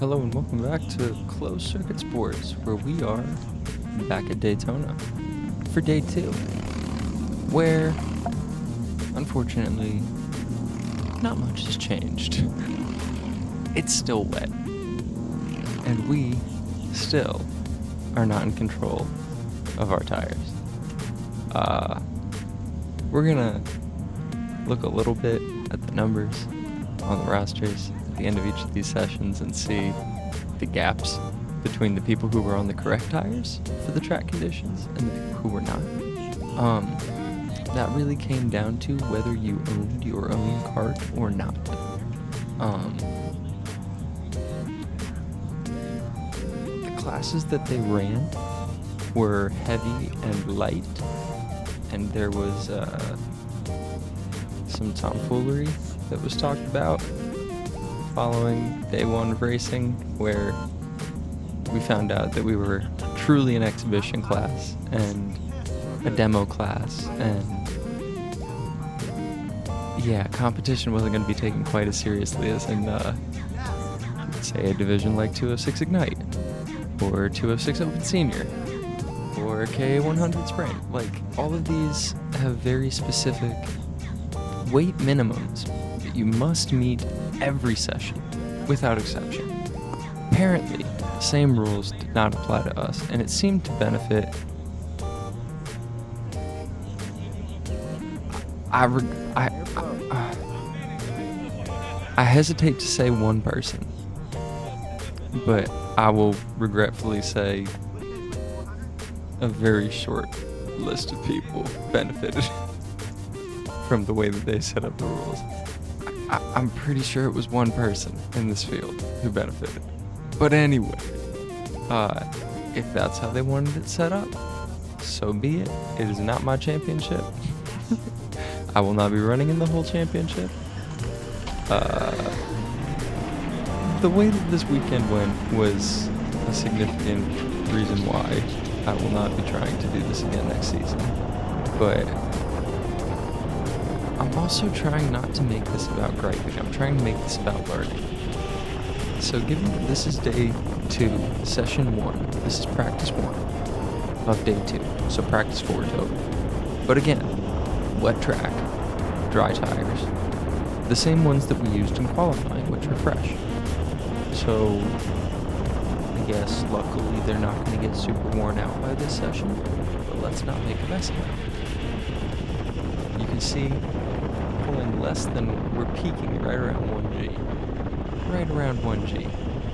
Hello and welcome back to Closed Circuit Sports, where we are back at Daytona for day 2, where, unfortunately, not much has changed. It's still wet, and we still are not in control of our tires. We're gonna look a little bit at the numbers on the rosters at the end of each of these sessions and see the gaps between the people who were on the correct tires for the track conditions and the people who were not. That really came down to whether you owned your own cart or not. The classes that they ran were heavy and light, and there was some tomfoolery that was talked about following day 1 of racing, where we found out that we were truly an exhibition class and a demo class, and yeah, competition wasn't going to be taken quite as seriously as in, say, a division like 206 Ignite, or 206 Open Senior, or K100 Sprint. Like, all of these have very specific weight minimums that you must meet every session, without exception. Apparently, the same rules did not apply to us, and it seemed to benefit... I hesitate to say one person, but I will regretfully say a very short list of people benefited from the way that they set up the rules. I'm pretty sure it was one person in this field who benefited. But anyway, if that's how they wanted it set up, so be it. It is not my championship. I will not be running in the whole championship. The way that this weekend went was a significant reason why I will not be trying to do this again next season. But I'm also trying not to make this about griping. I'm trying to make this about learning. So given that this is day 2, session 1, this is practice 1 of day 2, so practice 4 total. But again, wet track, dry tires, the same ones that we used in qualifying, which are fresh. So I guess luckily they're not going to get super worn out by this session, but let's not make a mess of it. You can see pulling less than, we're peaking right around 1G. Right around 1G.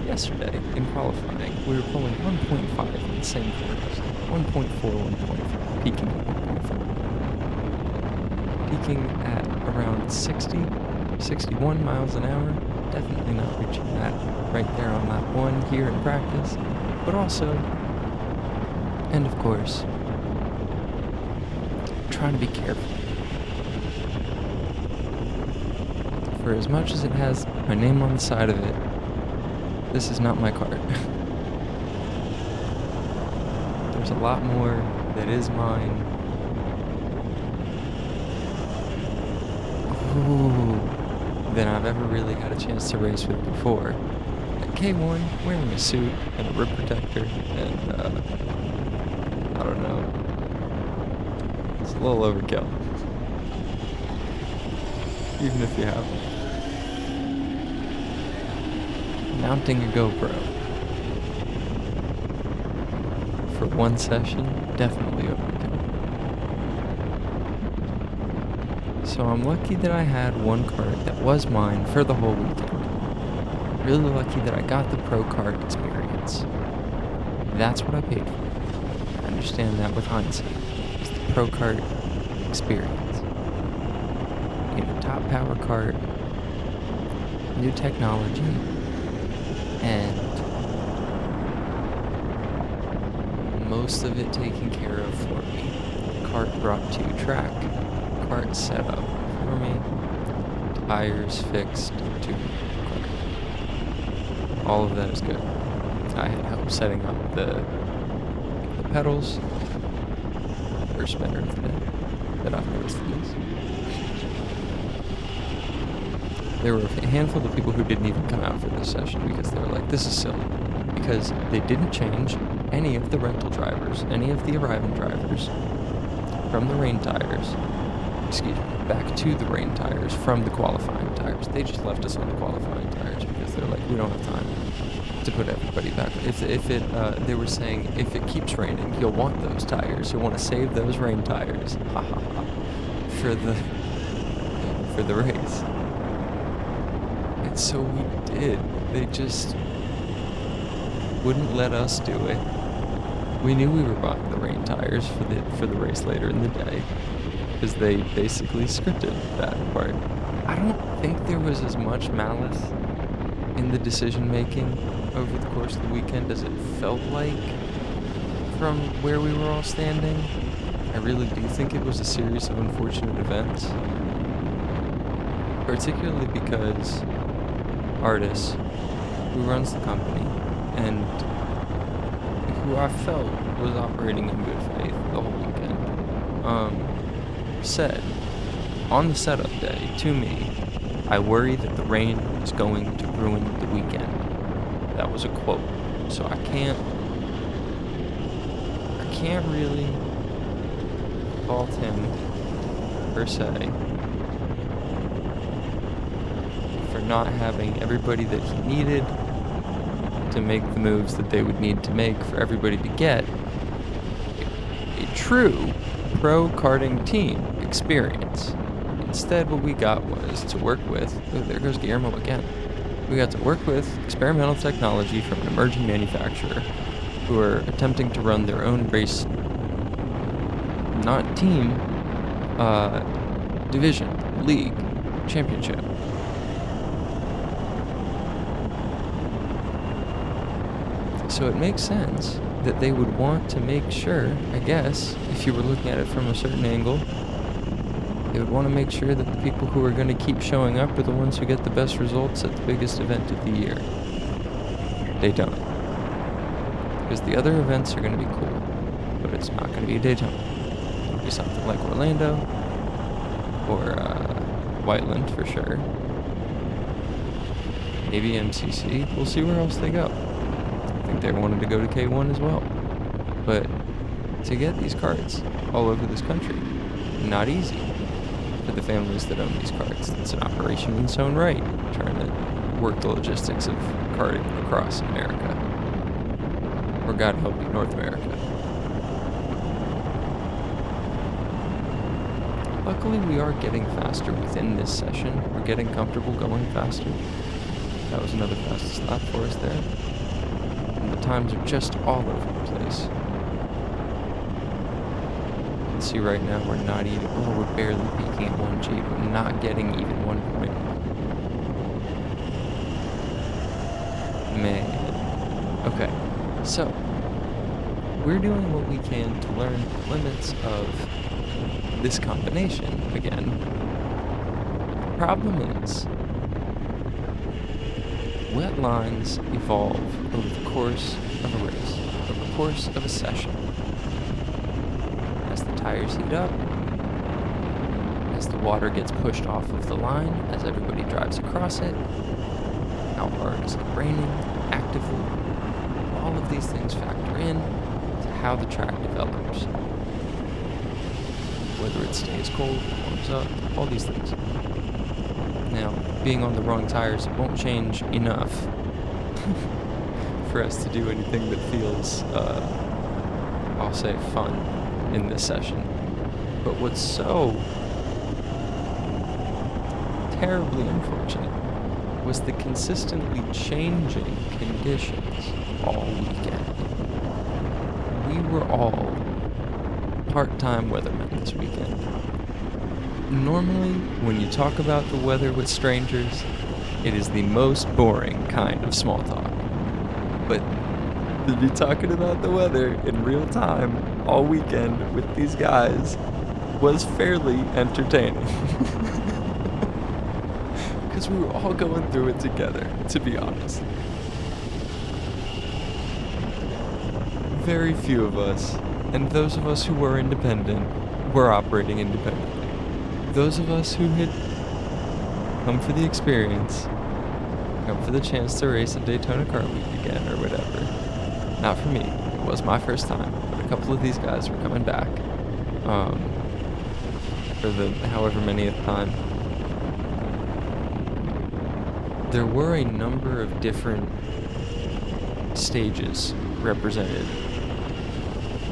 Yesterday, in qualifying, we were pulling 1.5 in the same corners. 1.4, 1.5, peaking at 1.4. Peaking at around 60, 61 miles an hour. Definitely not reaching that right there on lap 1 here in practice. But also, and of course, trying to be careful. For as much as it has my name on the side of it, this is not my cart. There's a lot more that is mine. Than I've ever really had a chance to race with before. At K1, wearing a suit and a rib protector, and I don't know. It's a little overkill. Even if you have it. Mounting a GoPro for one session, definitely overkill. So I'm lucky that I had one cart that was mine for the whole weekend. Really lucky that I got the pro cart experience. That's what I paid for. I understand that with hindsight. It's the pro cart experience. You know, top power cart, new technology, and most of it taken care of for me. Cart brought to track, cart set up for me, tires fixed to cart. All of that is good. I had help setting up the pedals. First spinner of the day that I've noticed this. there were a handful of people who didn't even come out for this session because they were like, this is silly. Because they didn't change any of the rental drivers, any of the arriving drivers from the rain tires, back to the rain tires from the qualifying tires. They just left us on the qualifying tires because they're like, we don't have time to put everybody back. They were saying, if it keeps raining, you'll want those tires. You'll want to save those rain tires. Ha ha ha. For the race. And so we did. They just wouldn't let us do it. We knew we were buying the rain tires for the race later in the day, because they basically scripted that part. I don't think there was as much malice in the decision making over the course of the weekend as it felt like from where we were all standing. I really do think it was a series of unfortunate events, particularly because Artis, who runs the company and who I felt was operating in good faith the whole weekend, said on the setup day to me, I worry that the rain is going to ruin the weekend. That was a quote. So I can't really fault him per se for not having everybody that he needed to make the moves that they would need to make for everybody to get a true pro karting team experience. Instead, what we got was to work with, oh, there goes Guillermo again. We got to work with experimental technology from an emerging manufacturer who are attempting to run their own race, not team, division, league, championship. So it makes sense that they would want to make sure, I guess, if you were looking at it from a certain angle, they would want to make sure that the people who are going to keep showing up are the ones who get the best results at the biggest event of the year, Daytona. Because the other events are going to be cool, but it's not going to be Daytona. It'll be something like Orlando or Whiteland for sure. Maybe MCC. We'll see where else they go. I think they wanted to go to K1 as well. But to get these carts all over this country, not easy for the families that own these carts. It's an operation in its own right, trying to work the logistics of karting across America. Or God help you, North America. Luckily, we are getting faster within this session. We're getting comfortable going faster. That was another fastest lap for us there. And the times are just all over the place. You can see right now we're not even, we're barely peaking at 1G. We're not getting even 1.1. Man. Okay. So, we're doing what we can to learn the limits of this combination again. The problem is, wet lines evolve over the course of a race, over the course of a session. As the tires heat up, as the water gets pushed off of the line, as everybody drives across it, how hard is it raining, actively, all of these things factor in to how the track develops. Whether it stays cold, warms up, all these things. Now, being on the wrong tires won't change enough for us to do anything that feels, I'll say, fun in this session. But what's so terribly unfortunate was the consistently changing conditions all weekend. We were all part-time weathermen this weekend. Normally, when you talk about the weather with strangers, it is the most boring kind of small talk. But to be talking about the weather in real time all weekend with these guys was fairly entertaining. Because we were all going through it together, to be honest. Very few of us, and those of us who were independent, were operating independently. Those of us who had come for the experience, come for the chance to race at Daytona Kartweek again or whatever. Not for me. It was my first time, but a couple of these guys were coming back for the however many time. There were a number of different stages represented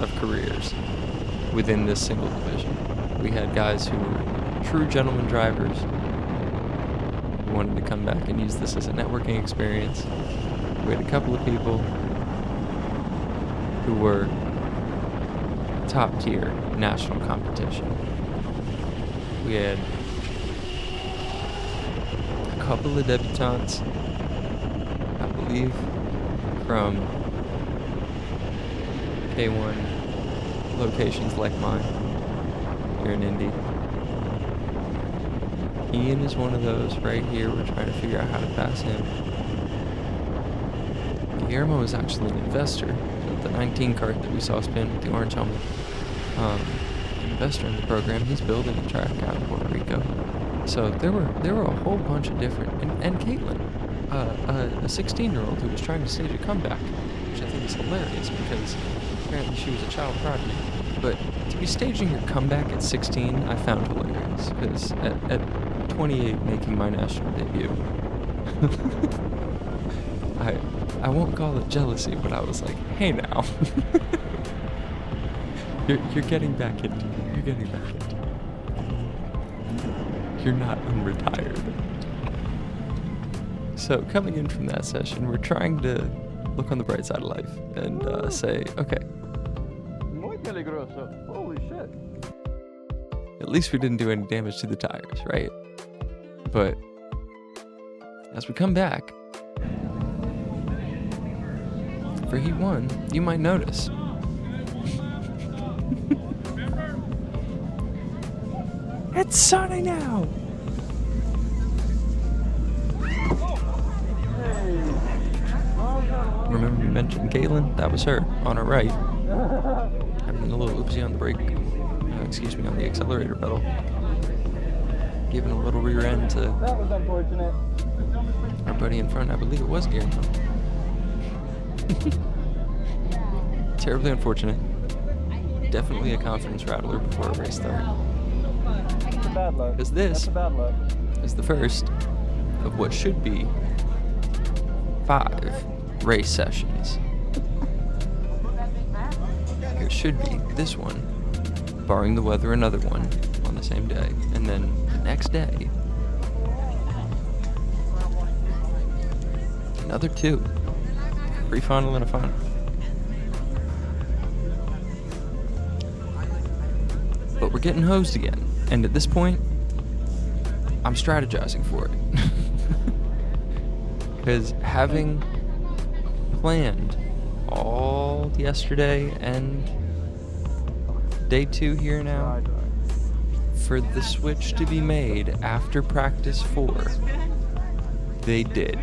of careers within this single division. We had guys who were true gentleman drivers who wanted to come back and use this as a networking experience. We had a couple of people who were top tier national competition. We had a couple of debutantes, I believe, from K1 locations like mine here in Indy. Ian is one of those right here. We're trying to figure out how to pass him. Guillermo is actually an investor. The 19 cart that we saw spin with the orange helmet. An investor in the program. He's building a track out in Puerto Rico. So there were a whole bunch of different, and Caitlin, a 16-year-old who was trying to stage a comeback, which I think is hilarious because apparently she was a child prodigy. But to be staging your comeback at 16, I found hilarious because at 28 making my national debut, I won't call it jealousy, but I was like, hey now, you're getting back into it. You're getting back into it. You're not unretired. So coming in from that session, we're trying to look on the bright side of life and say, okay, Muy peligroso. Holy shit. at least we didn't do any damage to the tires, right? But as we come back, for Heat 1, you might notice. It's sunny now! Remember we mentioned Galen? That was her, on her right. Having a little oopsie on the brake, on the accelerator pedal. Giving a little rear end to That was unfortunate. our buddy in front. I believe it was Guillermo. Terribly unfortunate. Definitely a confidence rattler before a race start. That's a bad luck. Because this That's a bad luck. is the first of what should be 5 race sessions. It should be this one, barring the weather, another one on the same day, and then the next day, another 2. Pre-final and a final. But we're getting hosed again, and at this point, I'm strategizing for it. Because having planned all yesterday and day 2 here now for the switch to be made after practice 4, they did.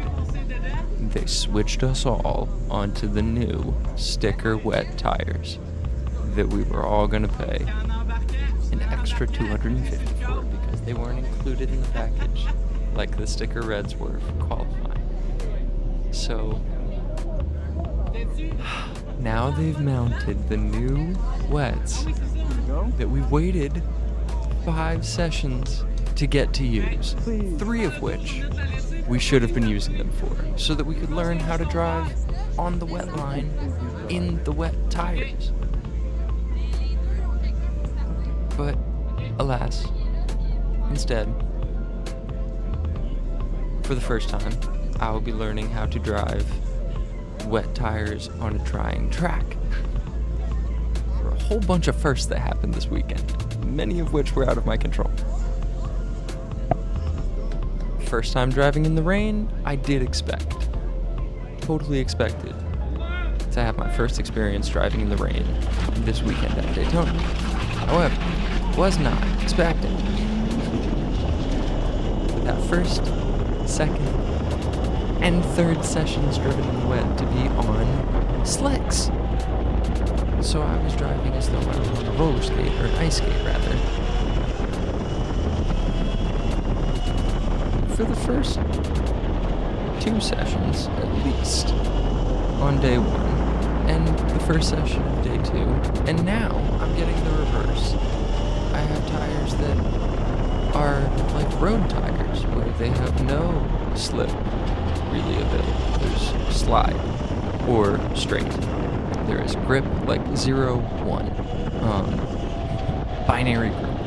They switched us all onto the new sticker wet tires that we were all gonna pay an extra $250 for because they weren't included in the package like the sticker reds were for qualifying. So now they've mounted the new wets that we waited 5 sessions to get to use, 3 of which we should have been using them for, so that we could learn how to drive on the wet line in the wet tires. But alas, instead, for the first time, I will be learning how to drive wet tires on a drying track. There were a whole bunch of firsts that happened this weekend, many of which were out of my control. First time driving in the rain, I did expect, totally expected, to have my first experience driving in the rain this weekend at Daytona. However, was not expecting that first, second, and third sessions driven in the wet to be on slicks. So I was driving as though I was on a roller skate, or an ice skate rather. for the first 2 sessions, at least, on day 1, and the first session of day 2, and now I'm getting the reverse. I have tires that are like road tires, where they have no slip really available. There's slide or straight. There is grip like 0-1. Binary grip,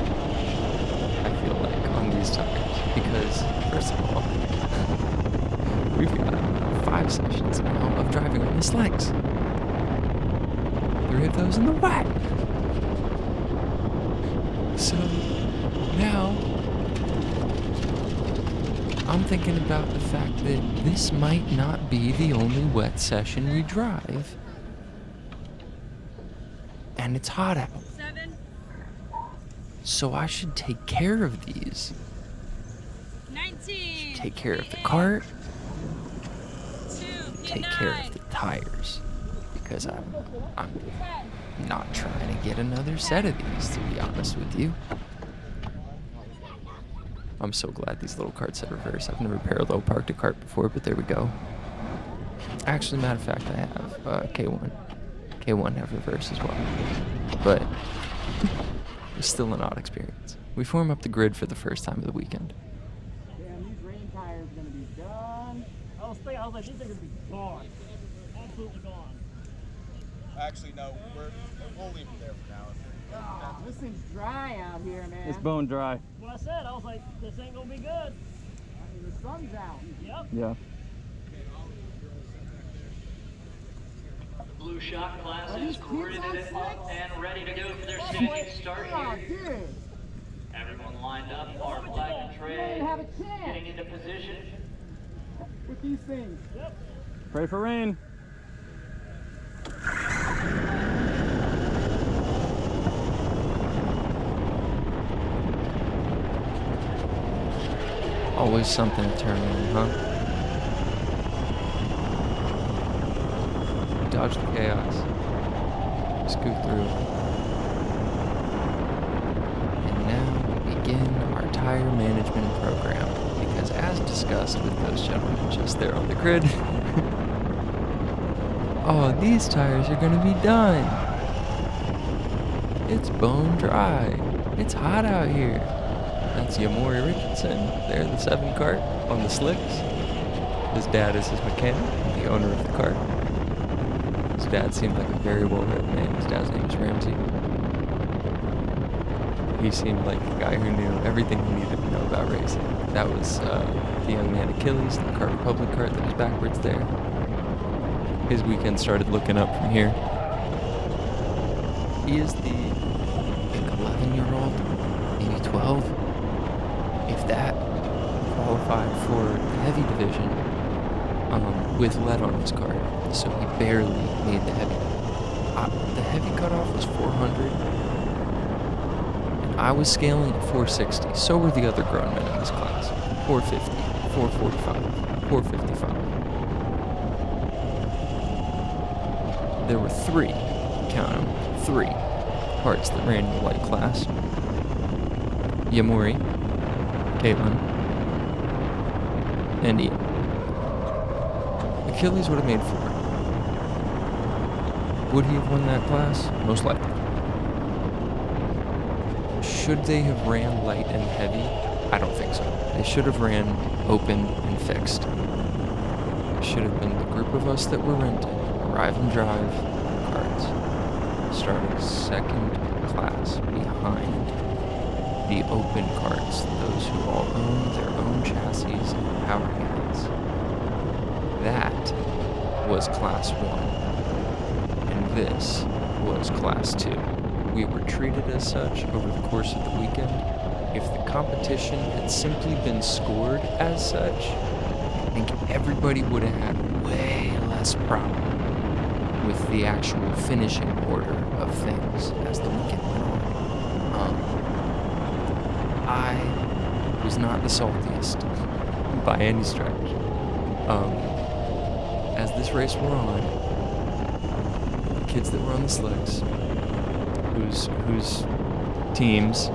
I feel like, on these tires. Because, first of all, we've got 5 sessions now of driving on the slicks. 3 of those in the wet. So, now, I'm thinking about the fact that this might not be the only wet session we drive. And it's hot out. 7. So I should take care of these. 19. Take care of the cart. 2. Take care of the tires. Because I'm not trying to get another set of these, to be honest with you. I'm so glad these little carts have reverse. I've never parallel parked a cart before, but there we go. Actually, matter of fact, I have K1. K1 have reverse as well. But it's still an odd experience. We form up the grid for the first time of the weekend. Damn, these rain tires are gonna be done. I was like, these things are gonna be gone. Absolutely gone. Actually, no, we'll leave them there for now. This thing's dry out here, man. It's bone dry. What I said, I was like, this ain't gonna be good. I mean, the sun's out. Yep. Yeah. Blue shot class Are is these kids gridded on up slicks? and ready to go for their Oh, standing start oh, here. dude. Everyone lined up, our flag and You don't tray, even have a getting chance into position. with these things. Pray for rain. Always something to turn on, huh? Dodge the chaos. Scoot through. And now we begin our tire management program. Because as discussed with those gentlemen just there on the grid, oh, these tires are gonna be done. It's bone dry. It's hot out here. That's Yamori Richardson, there, the 7 cart on the slicks. His dad is his mechanic, the owner of the cart. His dad seemed like a very well-read man. His dad's name is Ramsey. He seemed like a guy who knew everything he needed to know about racing. That was the young man Achilles, the Kart Republic cart that was backwards there. His weekend started looking up from here. He is the, I think, 11-year-old, maybe 12. If that, qualified for the heavy division with lead on his cart, so he barely made the heavy. The heavy cutoff was 400, and I was scaling at 460. So were the other grown men in this class. 450, 445, 455. There were 3, count them, 3 carts that ran in the light class. Yamori, Caitlin, and Ian. Achilles would have made 4. Would he have won that class? Most likely. Should they have ran light and heavy? I don't think so. They should have ran open and fixed. It should have been the group of us that were renting, arrive and drive carts, starting 2nd class behind the open carts, those who all own their own chassis and power units. That was Class 1, and this was Class 2. We were treated as such over the course of the weekend. If the competition had simply been scored as such, I think everybody would have had way less problem with the actual finishing order of things as the weekend went on. I was not the saltiest by any stretch. As this race wore on, the kids that were on the slicks, whose teams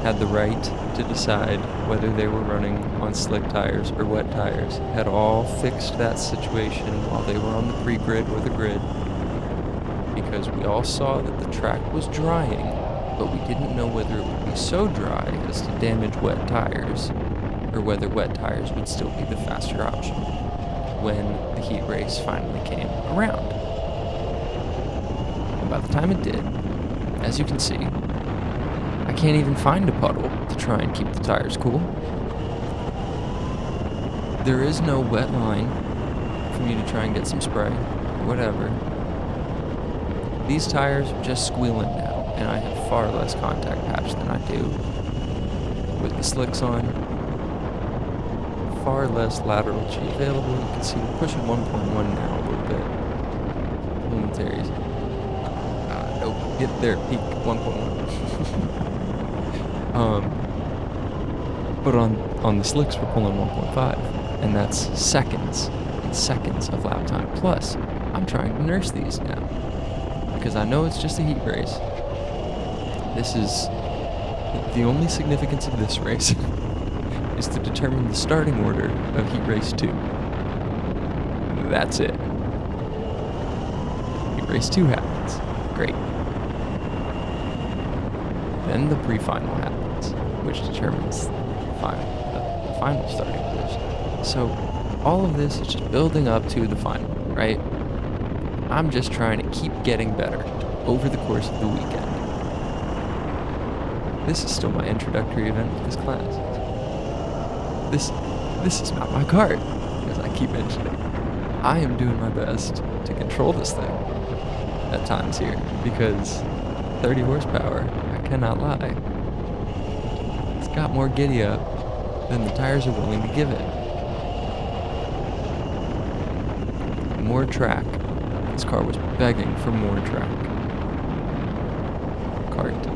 had the right to decide whether they were running on slick tires or wet tires, had all fixed that situation while they were on the pre-grid or the grid, because we all saw that the track was drying, but we didn't know whether it would be so dry as to damage wet tires, or whether wet tires would still be the faster option when the heat race finally came around. And by the time it did, as you can see, I can't even find a puddle to try and keep the tires cool. There is no wet line for me to try and get some spray or whatever. These tires are just squealing now, and I have far less contact patch than I do with the slicks on. Far less lateral G available. You can see we're pushing 1.1 now a little bit. Momentaries. Nope, get there, peak 1.1. But on the slicks we're pulling 1.5, and that's seconds and seconds of lap time. Plus, I'm trying to nurse these now because I know it's just a heat race. This is the only significance of this race is to determine the starting order of heat race 2. That's it. Heat race 2 happens. Great. Then the pre-final happens, which determines the final starting position. So all of this is just building up to the final, right? I'm just trying to keep getting better over the course of the weekend. This is still my introductory event with this class. This is not my kart, as I keep mentioning. I am doing my best to control this thing at times here, because 30 horsepower, I cannot lie. It's got more giddy up than the tires are willing to give it. More track. This car was begging for more track. Kart.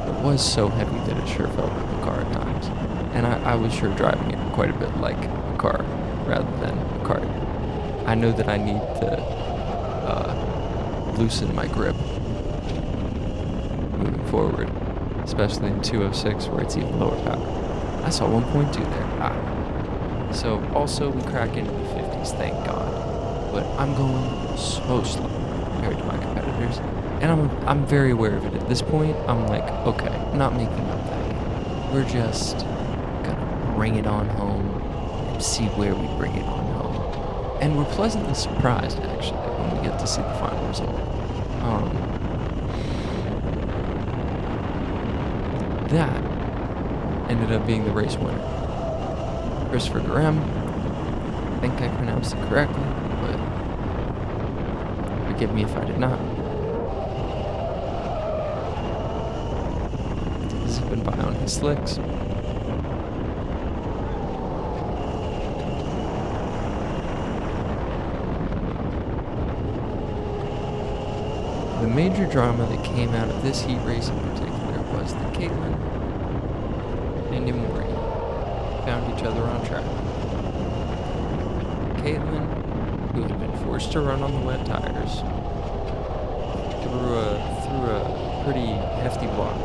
It was so heavy that it sure felt like a car at times. And I was sure driving it quite a bit like a car rather than a kart. I know that I need to loosen my grip moving forward, especially in 206 where it's even lower power. I saw 1.2 there. So also we crack into the 50s, thank God. But I'm going so slow compared to my competitors, and I'm very aware of it at this point. I'm like, okay, I'm not making up that game. We're just gonna bring it on home and see where we bring it on home. And we're pleasantly surprised, actually, when we get to see the final result. That ended up being the race winner. Christopher Graham. I think I pronounced it correctly, but forgive me if I did not. Zipping by on his slicks. The major drama that came out of this heat race in particular was that Caitlin and Imori found each other on track. Caitlin, who had been forced to run on the wet tires, through a pretty hefty block.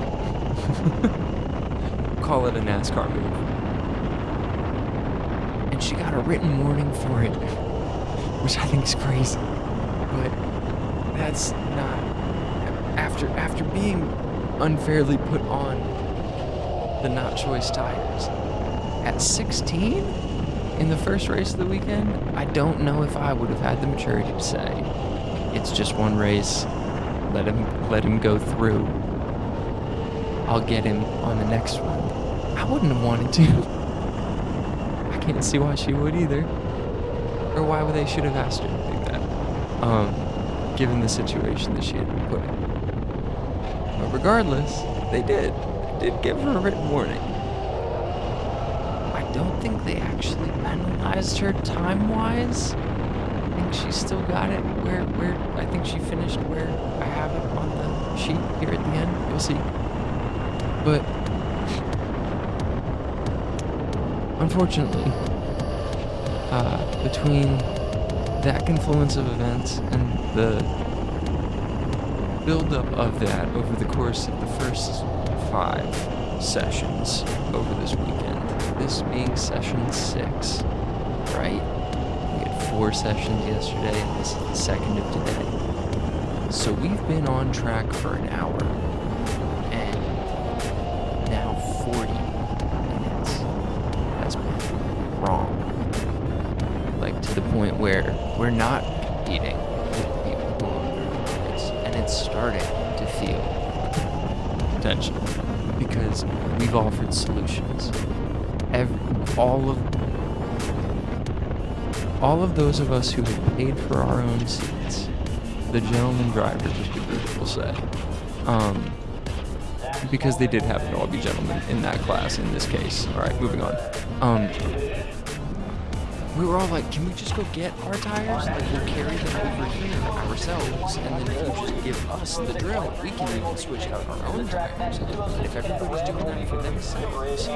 Call it a NASCAR move. And she got a written warning for it, which I think is crazy. But that's not... After being unfairly put on the not choice tires at 16 in the first race of the weekend, I don't know if I would have had the maturity to say, it's just one race, let him go through, I'll get him on the next one. I wouldn't have wanted to. I can't see why she would either, or why they should have asked her to do that, given the situation that she had been put in. But regardless, they did give her a written warning. I don't think they actually penalized her time-wise. I think she still got it where I think she finished where I have it on the sheet here at the end. You'll see. But unfortunately, between that confluence of events and the build-up of that over the course of the first 5 sessions over this weekend, this being session 6, right? We had 4 sessions yesterday, and this is the second of today. So we've been on track for an hour, and now 40 minutes has been wrong. Like, to the point where we're not competing with the people who are on the race, and it's starting to feel tension because we've offered solutions. All of those of us who have paid for our own seats, the gentlemen drivers, as the group will say, because they did happen to all be gentlemen in that class in this case. All right, moving on. We were all like, can we just go get our tires? Like, we'll carry them over here ourselves, and then if you just give us the drill, we can even switch out our own tires. And if everybody's doing that for themselves,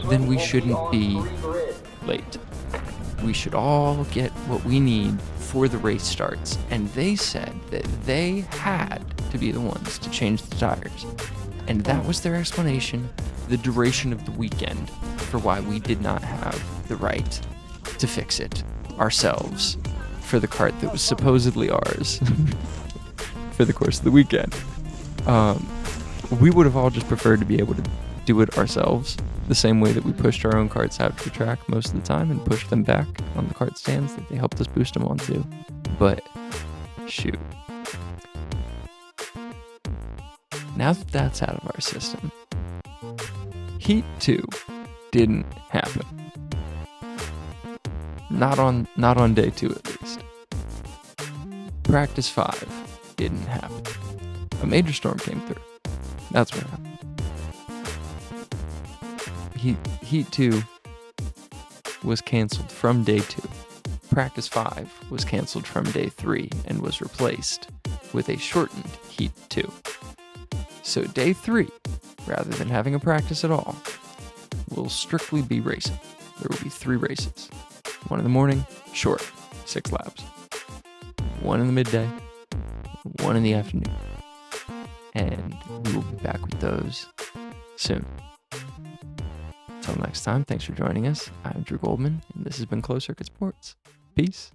then we shouldn't be late. We should all get what we need for the race starts. And they said that they had to be the ones to change the tires. And that was their explanation, the duration of the weekend, for why we did not have the right to fix it ourselves for the cart that was supposedly ours for the course of the weekend. We would have all just preferred to be able to do it ourselves, the same way that we pushed our own carts out to the track most of the time and pushed them back on the cart stands that they helped us boost them onto. But shoot. Now that that's out of our system, Heat 2 didn't happen. Not on day 2 at least. Practice 5 didn't happen. A major storm came through. That's what happened. Heat 2 was canceled from day 2. Practice 5 was canceled from day 3 and was replaced with a shortened Heat 2. So day 3, rather than having a practice at all, will strictly be racing. There will be 3 races. 1 in the morning, short, 6 laps. 1 in the midday, 1 in the afternoon. And we will be back with those soon. Until next time, thanks for joining us. I'm Drew Goldman, and this has been Closed Circuit Sports. Peace.